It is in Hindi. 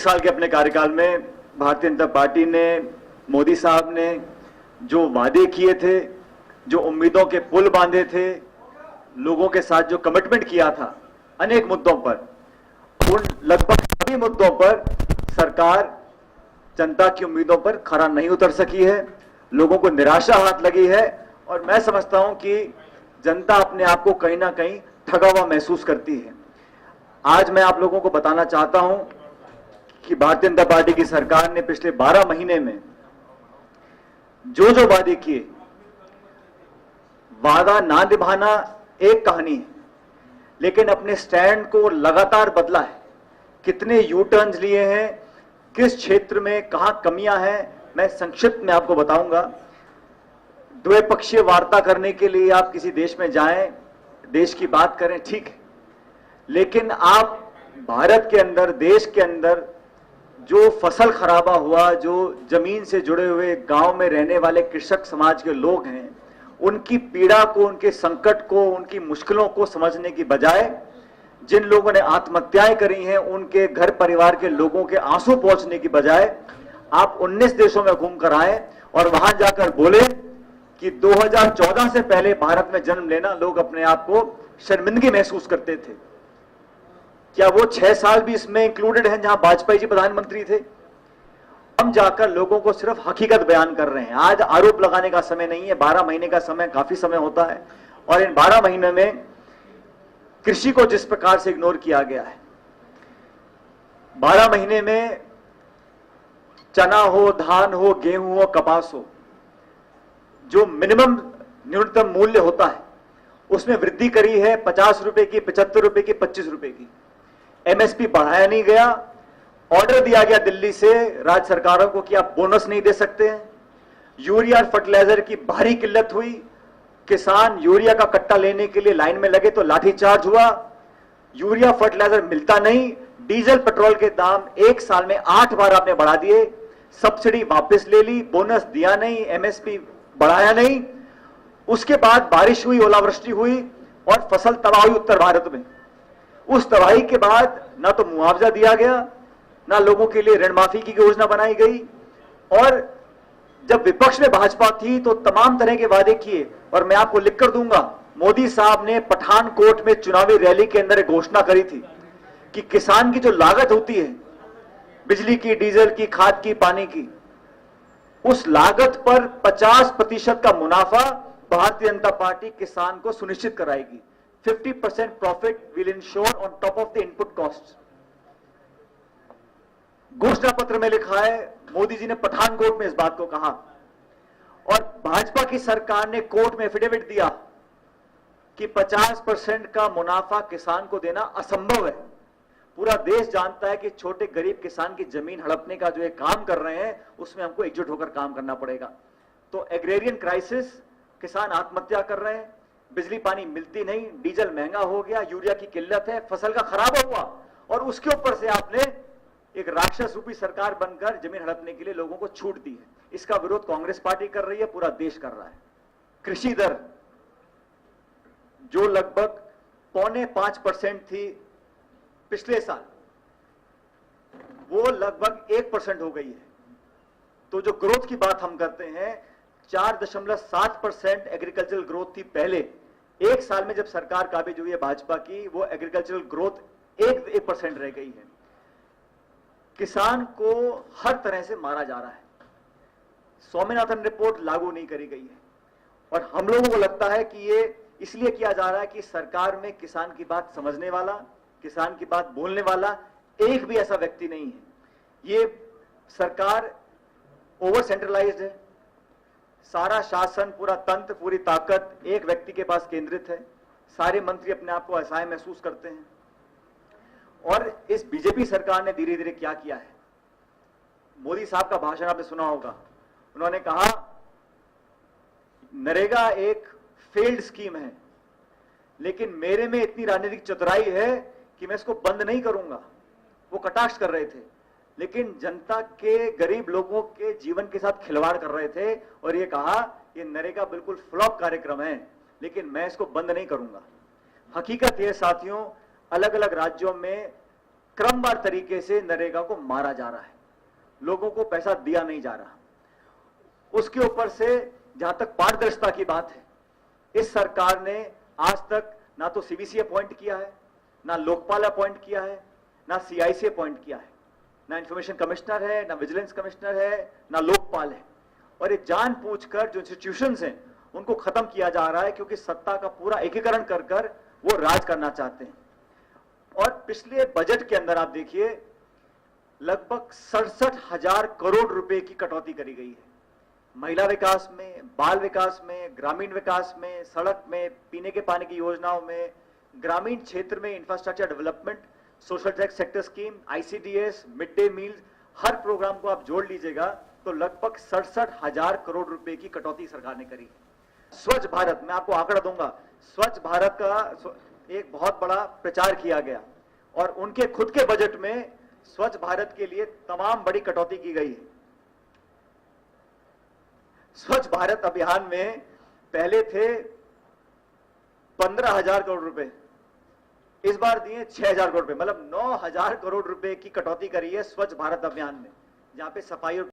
साल के अपने कार्यकाल में भारतीय जनता पार्टी ने, मोदी साहब ने जो वादे किए थे, जो उम्मीदों के पुल बांधे थे, लोगों के साथ जो कमिटमेंट किया था अनेक मुद्दों पर, उन लगभग सभी मुद्दों पर सरकार जनता की उम्मीदों पर खरा नहीं उतर सकी है। लोगों को निराशा हाथ लगी है और मैं समझता हूं कि जनता अपने आप को कहीं ना कहीं ठगा हुआ महसूस करती है। आज मैं आप लोगों को बताना चाहता हूं कि भारतीय जनता पार्टी की सरकार ने पिछले 12 महीने में जो जो वादे किए, वादा ना निभाना एक कहानी है, लेकिन अपने स्टैंड को लगातार बदला है। कितने यू टर्न्स लिए हैं, किस क्षेत्र में कहां कमियां हैं, मैं संक्षिप्त में आपको बताऊंगा। द्विपक्षीय वार्ता करने के लिए आप किसी देश में जाएं, देश की बात करें, ठीक है, लेकिन आप भारत के अंदर, देश के अंदर जो फसल खराबा हुआ, जो जमीन से जुड़े हुए गांव में रहने वाले कृषक समाज के लोग हैं, उनकी पीड़ा को, उनके संकट को, उनकी मुश्किलों को समझने की बजाय, जिन लोगों ने आत्महत्याएं करी हैं उनके घर परिवार के लोगों के आंसू पहुंचने की बजाय आप 19 देशों में घूमकर आए और वहां जाकर बोले कि 2014 से पहले भारत में जन्म लेना लोग अपने आप को शर्मिंदगी महसूस करते थे। क्या वो 6 साल भी इसमें इंक्लूडेड हैं जहां वाजपेयी जी प्रधानमंत्री थे? हम जाकर लोगों को सिर्फ हकीकत बयान कर रहे हैं। आज आरोप लगाने का समय नहीं है, 12 महीने का समय काफी समय होता है और इन 12 महीने में कृषि को जिस प्रकार से इग्नोर किया गया है, 12 महीने में चना हो, धान हो, गेहूं हो, कपास हो, जो मिनिमम न्यूनतम मूल्य होता है उसमें वृद्धि करी है 50 रुपए की, 75 रुपए की, 25 रुपए की। एमएसपी बढ़ाया नहीं गया। ऑर्डर दिया गया दिल्ली से राज्य सरकारों को कि आप बोनस नहीं दे सकते हैं। यूरिया और फर्टिलाइजर की भारी किल्लत हुई। किसान यूरिया का कट्टा लेने के लिए लाइन में लगे तो लाठीचार्ज हुआ। यूरिया फर्टिलाइजर मिलता नहीं। डीजल पेट्रोल के दाम एक साल में 8 बार आपने बढ़ा दिए। सब्सिडी वापस ले ली, बोनस दिया नहीं, एमएसपी बढ़ाया नहीं। उसके बाद बारिश हुई, ओलावृष्टि हुई और फसल तबाह हुई उत्तर भारत में। उस तबाही के बाद ना तो मुआवजा दिया गया, ना लोगों के लिए ऋण माफी की योजना बनाई गई। और जब विपक्ष में भाजपा थी तो तमाम तरह के वादे किए और मैं आपको लिख कर दूंगा। मोदी साहब ने पठानकोट में चुनावी रैली के अंदर एक घोषणा करी थी कि किसान की जो लागत होती है, बिजली की, डीजल की, खाद की, पानी की, उस लागत पर 50% का मुनाफा भारतीय जनता पार्टी किसान को सुनिश्चित कराएगी। 50% profit will ensure on top of the input cost. घोषणा पत्र में लिखा है, मोदी जी ने पठानकोट में इस बात को कहा और भाजपा की सरकार ने कोर्ट में एफिडेविट दिया कि 50% का मुनाफा किसान को देना असंभव है। पूरा देश जानता है कि छोटे गरीब किसान की जमीन हड़पने का जो एक काम कर रहे हैं उसमें हमको एकजुट होकर काम करना पड़ेगा। तो एग्रेरियन क्राइसिस, किसान आत्महत्या कर रहे हैं, बिजली पानी मिलती नहीं, डीजल महंगा हो गया, यूरिया की किल्लत है, फसल का खराबा हुआ और उसके ऊपर से आपने एक राक्षस रूपी सरकार बनकर जमीन हड़पने के लिए लोगों को छूट दी है। इसका विरोध कांग्रेस पार्टी कर रही है, पूरा देश कर रहा है। कृषि दर जो लगभग 4.25% थी पिछले साल, वो लगभग 1% हो गई है। तो जो ग्रोथ की बात हम करते हैं, 4.7% एग्रीकल्चरल ग्रोथ थी पहले। एक साल में जब सरकार काबिज हुई है भाजपा की, वो एग्रीकल्चरल ग्रोथ 1% रह गई है। किसान को हर तरह से मारा जा रहा है। स्वामीनाथन रिपोर्ट लागू नहीं करी गई है और हम लोगों को लगता है कि ये इसलिए किया जा रहा है कि सरकार में किसान की बात समझने वाला, किसान की बात बोलने वाला एक भी ऐसा व्यक्ति नहीं है। ये सरकार ओवर सेंट्रलाइज्ड है। सारा शासन, पूरा तंत्र, पूरी ताकत एक व्यक्ति के पास केंद्रित है। सारे मंत्री अपने आप को असहाय महसूस करते हैं। और इस बीजेपी सरकार ने धीरे धीरे क्या किया है, मोदी साहब का भाषण आपने सुना होगा। उन्होंने कहा नरेगा एक फेल्ड स्कीम है, लेकिन मेरे में इतनी राजनीतिक चतुराई है कि मैं इसको बंद नहीं करूंगा। वो कटाक्ष कर रहे थे, लेकिन जनता के, गरीब लोगों के जीवन के साथ खिलवाड़ कर रहे थे और ये कहा ये नरेगा बिल्कुल फ्लॉप कार्यक्रम है, लेकिन मैं इसको बंद नहीं करूंगा। हकीकत ये साथियों, अलग अलग राज्यों में क्रमवार तरीके से नरेगा को मारा जा रहा है, लोगों को पैसा दिया नहीं जा रहा। उसके ऊपर से जहां तक पारदर्शिता की बात है, इस सरकार ने आज तक ना तो सीबीसी अपॉइंट किया है, ना लोकपाल अपॉइंट किया है, ना सीआईसी अपॉइंट किया है, ना इंफॉर्मेशन कमिश्नर है, ना विजिलेंस कमिश्नर है, ना लोकपाल है। और ये जानबूझकर जो इंस्टीट्यूशंस हैं उनको खत्म किया जा रहा है, क्योंकि सत्ता का पूरा एकीकरण कर कर वो राज करना चाहते हैं। और पिछले बजट के अंदर आप देखिए लगभग 67,000 करोड़ रुपए की कटौती करी गई है। महिला विकास में, बाल विकास में, ग्रामीण विकास में, सड़क में, पीने के पानी की योजनाओं में, ग्रामीण क्षेत्र में infrastructure development, social tax sector scheme, ICDS, mid day meal, हर प्रोग्राम को आप जोड़ लीजिएगा तो लगभग 67,000 करोड़ रुपए की कटौती सरकार ने करी। स्वच्छ भारत, मैं आपको आंकड़ा दूंगा, स्वच्छ भारत का एक बहुत बड़ा प्रचार किया गया और उनके खुद के बजट में स्वच्छ भारत के लिए तमाम बड़ी कटौती की गई है। स्वच्छ भारत अभियान में पहले थे 15,000 करोड़ रुपए, इस बार दिए 6,000 करोड़ रुपए, मतलब 9,000 करोड़ रुपए की कटौती करी है स्वच्छ भारत अभियान में, जहां पे सफाई और